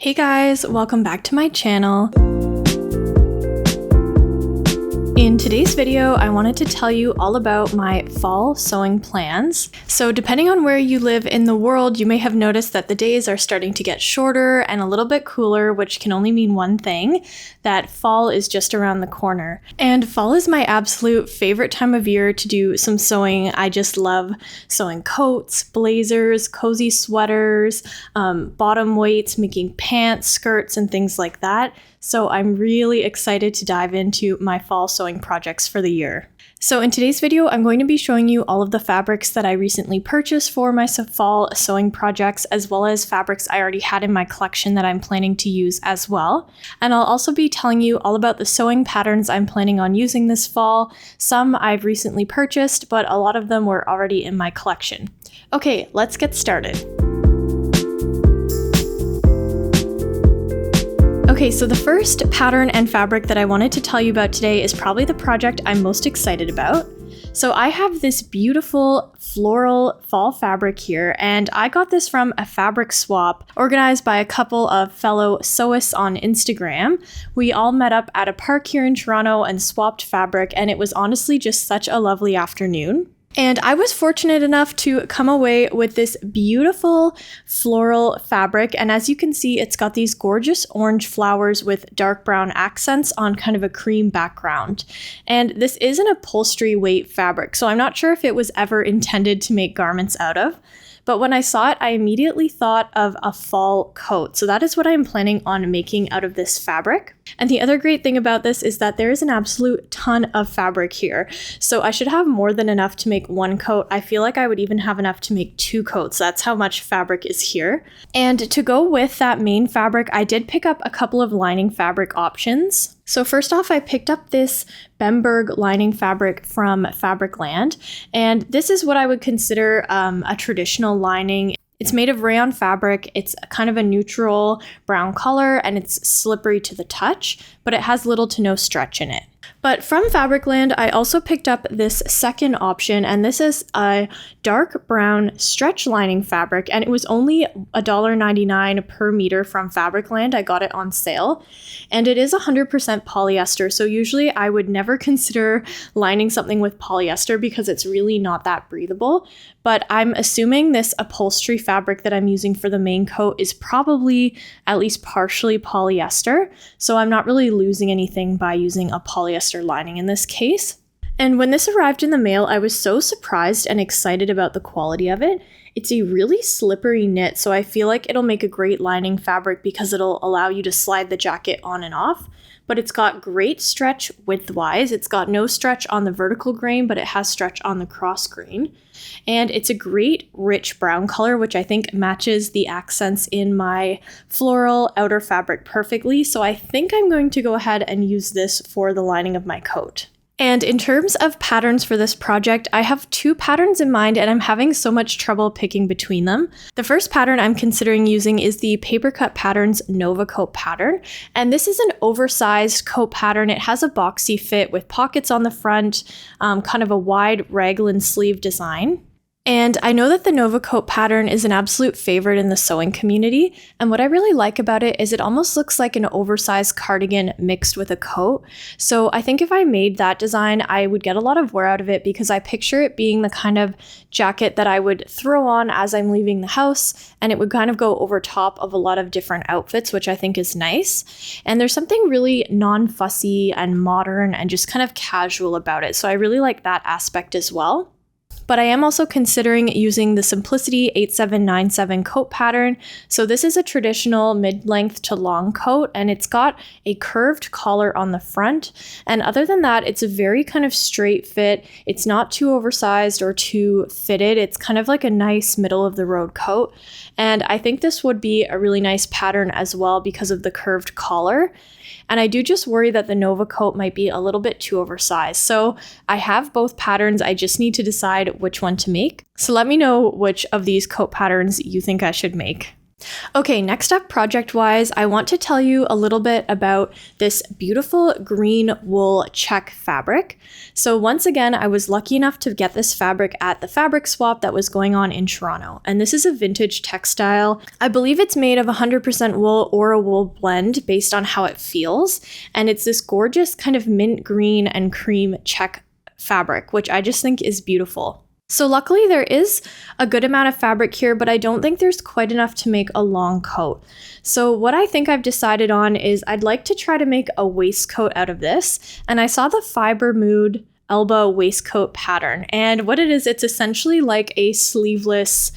Hey guys, welcome back to my channel. In today's video, I wanted to tell you all about my fall sewing plans. So depending on where you live in the world, you may have noticed that the days are starting to get shorter and a little bit cooler, which can only mean one thing, that fall is just around the corner. And fall is my absolute favorite time of year to do some sewing. I just love sewing coats, blazers, cozy sweaters, bottom weights, making pants, skirts, and things like that. So I'm really excited to dive into my fall sewing projects for the year. So in today's video, I'm going to be showing you all of the fabrics that I recently purchased for my fall sewing projects, as well as fabrics I already had in my collection that I'm planning to use as well. And I'll also be telling you all about the sewing patterns I'm planning on using this fall. Some I've recently purchased, but a lot of them were already in my collection. Okay, let's get started. Okay, so the first pattern and fabric that I wanted to tell you about today is probably the project I'm most excited about. So I have this beautiful floral fall fabric here, and I got this from a fabric swap organized by a couple of fellow sewists on Instagram. We all met up at a park here in Toronto and swapped fabric, and it was honestly just such a lovely afternoon. And I was fortunate enough to come away with this beautiful floral fabric. And as you can see, it's got these gorgeous orange flowers with dark brown accents on kind of a cream background. And this is an upholstery weight fabric, so I'm not sure if it was ever intended to make garments out of. But when I saw it, I immediately thought of a fall coat. So that is what I'm planning on making out of this fabric. And the other great thing about this is that there is an absolute ton of fabric here. So I should have more than enough to make one coat. I feel like I would even have enough to make two coats. That's how much fabric is here. And to go with that main fabric, I did pick up a couple of lining fabric options. So first off, I picked up this Bemberg lining fabric from Fabricland, and this is what I would consider a traditional lining. It's made of rayon fabric, it's kind of a neutral brown color, and it's slippery to the touch, but it has little to no stretch in it. But from Fabricland, I also picked up this second option, and this is a dark brown stretch lining fabric, and it was only $1.99 per meter from Fabricland. I got it on sale, and it is 100% polyester, so usually I would never consider lining something with polyester because it's really not that breathable, but I'm assuming this upholstery fabric that I'm using for the main coat is probably at least partially polyester, so I'm not really losing anything by using a polyester lining in this case. And when this arrived in the mail, I was so surprised and excited about the quality of it. It's a really slippery knit, so I feel like it'll make a great lining fabric because it'll allow you to slide the jacket on and off. But it's got great stretch widthwise. It's got no stretch on the vertical grain, but it has stretch on the cross grain. And it's a great rich brown color, which I think matches the accents in my floral outer fabric perfectly. So I think I'm going to go ahead and use this for the lining of my coat. And in terms of patterns for this project, I have two patterns in mind, and I'm having so much trouble picking between them. The first pattern I'm considering using is the Paper Cut Patterns Nova Coat pattern. And this is an oversized coat pattern. It has a boxy fit with pockets on the front, kind of a wide raglan sleeve design. And I know that the Nova Coat pattern is an absolute favorite in the sewing community, and what I really like about it is it almost looks like an oversized cardigan mixed with a coat. So I think if I made that design, I would get a lot of wear out of it because I picture it being the kind of jacket that I would throw on as I'm leaving the house, and it would kind of go over top of a lot of different outfits, which I think is nice. And there's something really non-fussy and modern and just kind of casual about it, so I really like that aspect as well. But I am also considering using the Simplicity 8797 coat pattern. So this is a traditional mid-length to long coat, and it's got a curved collar on the front. And other than that, it's a very kind of straight fit. It's not too oversized or too fitted. It's kind of like a nice middle of the road coat. And I think this would be a really nice pattern as well because of the curved collar. And I do just worry that the Nova Coat might be a little bit too oversized. So I have both patterns. I just need to decide which one to make. So let me know which of these coat patterns you think I should make. Okay, next up, project-wise, I want to tell you a little bit about this beautiful green wool check fabric. So once again, I was lucky enough to get this fabric at the fabric swap that was going on in Toronto. And this is a vintage textile. I believe it's made of 100% wool or a wool blend based on how it feels. And it's this gorgeous kind of mint green and cream check fabric, which I just think is beautiful. So luckily there is a good amount of fabric here, but I don't think there's quite enough to make a long coat. So what I think I've decided on is I'd like to try to make a waistcoat out of this. And I saw the Fiber Mood elbow waistcoat pattern. And what it is, it's essentially like a sleeveless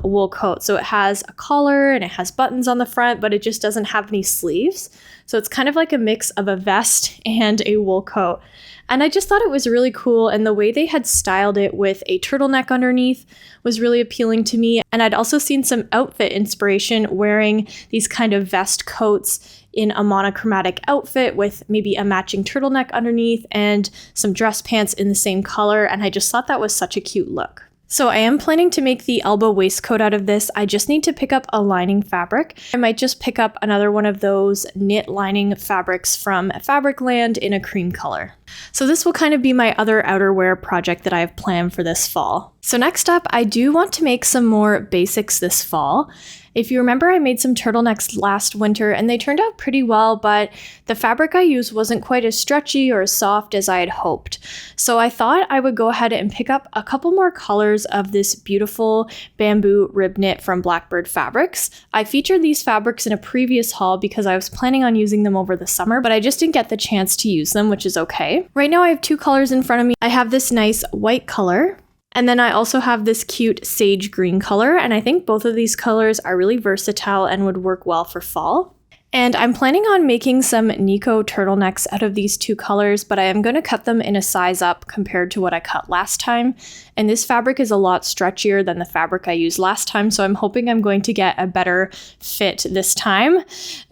wool coat. So it has a collar and it has buttons on the front, but it just doesn't have any sleeves. So it's kind of like a mix of a vest and a wool coat. And I just thought it was really cool, and the way they had styled it with a turtleneck underneath was really appealing to me. And I'd also seen some outfit inspiration wearing these kind of vest coats in a monochromatic outfit with maybe a matching turtleneck underneath and some dress pants in the same color, and I just thought that was such a cute look. So I am planning to make the elbow waistcoat out of this. I just need to pick up a lining fabric. I might just pick up another one of those knit lining fabrics from Fabricland in a cream color. So this will kind of be my other outerwear project that I have planned for this fall. So next up, I do want to make some more basics this fall. If you remember, I made some turtlenecks last winter and they turned out pretty well, but the fabric I used wasn't quite as stretchy or as soft as I had hoped. So I thought I would go ahead and pick up a couple more colors of this beautiful bamboo rib knit from Blackbird Fabrics. I featured these fabrics in a previous haul because I was planning on using them over the summer, but I just didn't get the chance to use them, which is okay. Right now I have two colors in front of me. I have this nice white color, and then I also have this cute sage green color, and I think both of these colors are really versatile and would work well for fall. And I'm planning on making some Nico turtlenecks out of these two colors, but I am going to cut them in a size up compared to what I cut last time. And this fabric is a lot stretchier than the fabric I used last time, so I'm hoping I'm going to get a better fit this time.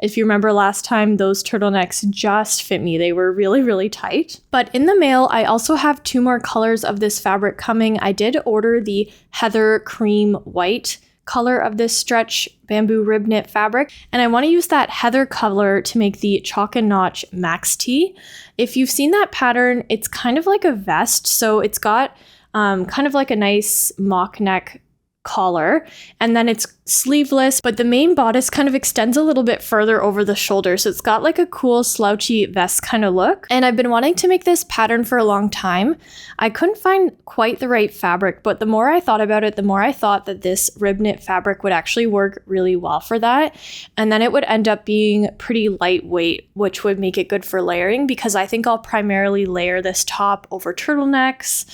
If you remember last time, those turtlenecks just fit me. They were really, really tight. But in the mail, I also have two more colors of this fabric coming. I did order the Heather Cream White color of this stretch bamboo rib knit fabric, and I want to use that heather color to make the chalk and notch max tee. If you've seen that pattern, it's kind of like a vest, so it's got kind of like a nice mock neck collar, and then it's sleeveless, but the main bodice kind of extends a little bit further over the shoulder, so it's got like a cool slouchy vest kind of look. And I've been wanting to make this pattern for a long time. I couldn't find quite the right fabric, but the more I thought about it, the more I thought that this rib knit fabric would actually work really well for that, and then it would end up being pretty lightweight, which would make it good for layering, because I think I'll primarily layer this top over turtlenecks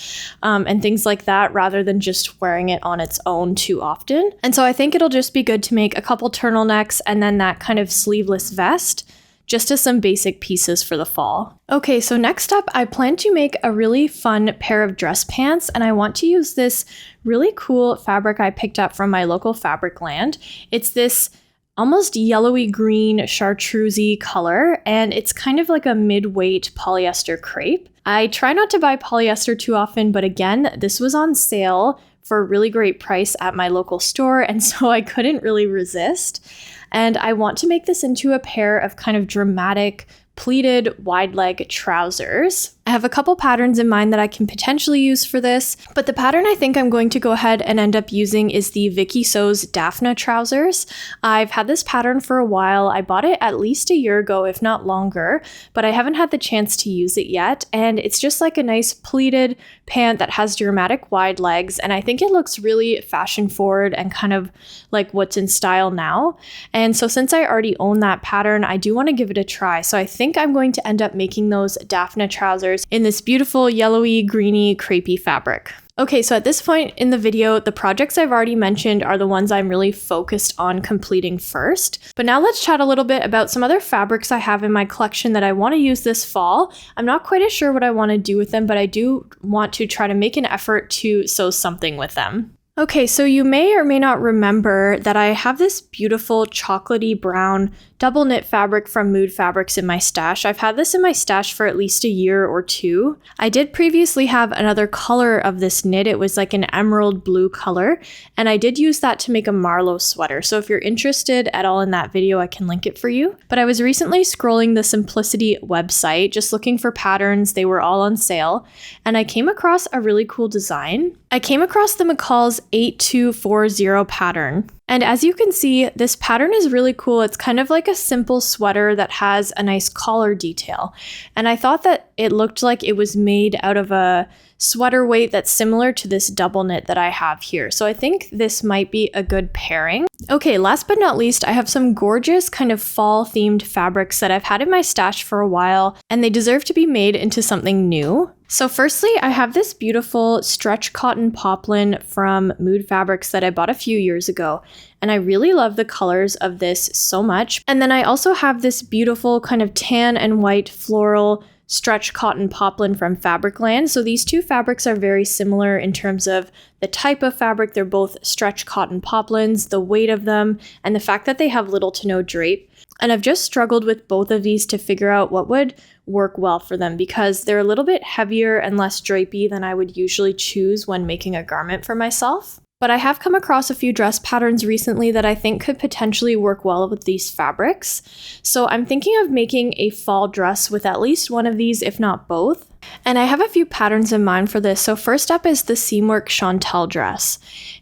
and things like that, rather than just wearing it on its own too often. And so I think it'll just be good to make a couple turtlenecks and then that kind of sleeveless vest, just as some basic pieces for the fall. Okay, so next up, I plan to make a really fun pair of dress pants, and I want to use this really cool fabric I picked up from my local Fabricland. It's this almost yellowy green chartreusey color, and it's kind of like a mid-weight polyester crepe. I try not to buy polyester too often, but again, this was on sale for a really great price at my local store, and so I couldn't really resist. And I want to make this into a pair of kind of dramatic pleated wide leg trousers. I have a couple patterns in mind that I can potentially use for this, but the pattern I think I'm going to go ahead and end up using is the Vicky So's Daphne trousers. I've had this pattern for a while. I bought it at least a year ago, if not longer, but I haven't had the chance to use it yet. And it's just like a nice pleated pant that has dramatic wide legs, and I think it looks really fashion forward and kind of like what's in style now. And so since I already own that pattern, I do want to give it a try. So I think I'm going to end up making those Daphne trousers in this beautiful yellowy, greeny, crepey fabric. Okay, so at this point in the video, the projects I've already mentioned are the ones I'm really focused on completing first. But now let's chat a little bit about some other fabrics I have in my collection that I want to use this fall. I'm not quite as sure what I want to do with them, but I do want to try to make an effort to sew something with them. Okay, so you may or may not remember that I have this beautiful chocolatey brown double knit fabric from Mood Fabrics in my stash. I've had this in my stash for at least a year or two. I did previously have another color of this knit. It was like an emerald blue color, and I did use that to make a Marlowe sweater. So if you're interested at all in that video, I can link it for you. But I was recently scrolling the Simplicity website, just looking for patterns. They were all on sale, and I came across a really cool design. I came across the McCall's 8240 pattern. And as you can see, this pattern is really cool. It's kind of like a simple sweater that has a nice collar detail. And I thought that it looked like it was made out of a sweater weight that's similar to this double knit that I have here. So I think this might be a good pairing. Okay, last but not least, I have some gorgeous kind of fall themed fabrics that I've had in my stash for a while, and they deserve to be made into something new. So firstly, I have this beautiful stretch cotton poplin from Mood Fabrics that I bought a few years ago, and I really love the colors of this so much. And then I also have this beautiful kind of tan and white floral stretch cotton poplin from Fabricland. So these two fabrics are very similar in terms of the type of fabric. They're both stretch cotton poplins, the weight of them, and the fact that they have little to no drape. And I've just struggled with both of these to figure out what would work well for them because they're a little bit heavier and less drapey than I would usually choose when making a garment for myself. But I have come across a few dress patterns recently that I think could potentially work well with these fabrics. So I'm thinking of making a fall dress with at least one of these, if not both. And I have a few patterns in mind for this. So first up is the Seamwork Chantel dress.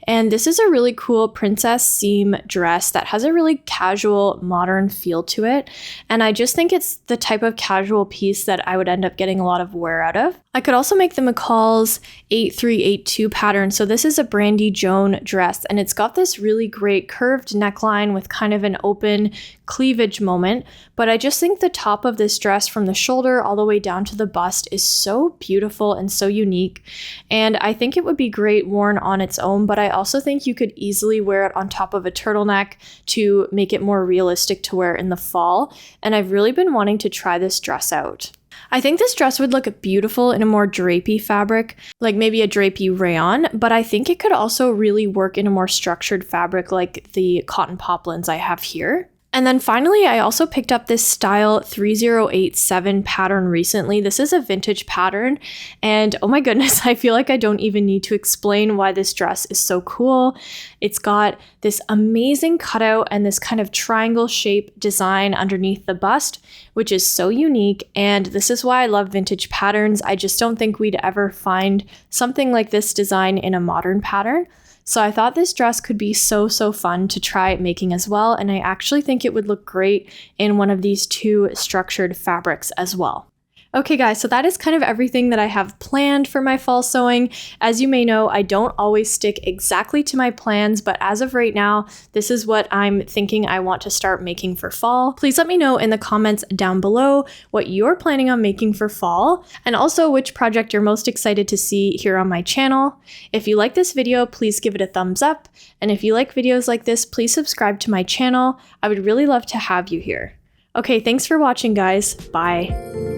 And this is a really cool princess seam dress that has a really casual, modern feel to it. And I just think it's the type of casual piece that I would end up getting a lot of wear out of. I could also make the McCall's 8382 pattern. So this is a Brandy Joan dress, and it's got this really great curved neckline with kind of an open cleavage moment. But I just think the top of this dress from the shoulder all the way down to the bust is so beautiful and so unique. And I think it would be great worn on its own, but I also think you could easily wear it on top of a turtleneck to make it more realistic to wear in the fall. And I've really been wanting to try this dress out. I think this dress would look beautiful in a more drapey fabric, like maybe a drapey rayon, but I think it could also really work in a more structured fabric like the cotton poplins I have here. And then finally, I also picked up this Style 3087 pattern recently. This is a vintage pattern, and oh my goodness, I feel like I don't even need to explain why this dress is so cool. It's got this amazing cutout and this kind of triangle shape design underneath the bust, which is so unique, and this is why I love vintage patterns. I just don't think we'd ever find something like this design in a modern pattern. So I thought this dress could be so fun to try making as well, and I actually think it would look great in one of these two structured fabrics as well. Okay guys, so that is kind of everything that I have planned for my fall sewing. As you may know, I don't always stick exactly to my plans, but as of right now, this is what I'm thinking I want to start making for fall. Please let me know in the comments down below what you're planning on making for fall, and also which project you're most excited to see here on my channel. If you like this video, please give it a thumbs up, and if you like videos like this, please subscribe to my channel. I would really love to have you here. Okay, thanks for watching guys. Bye.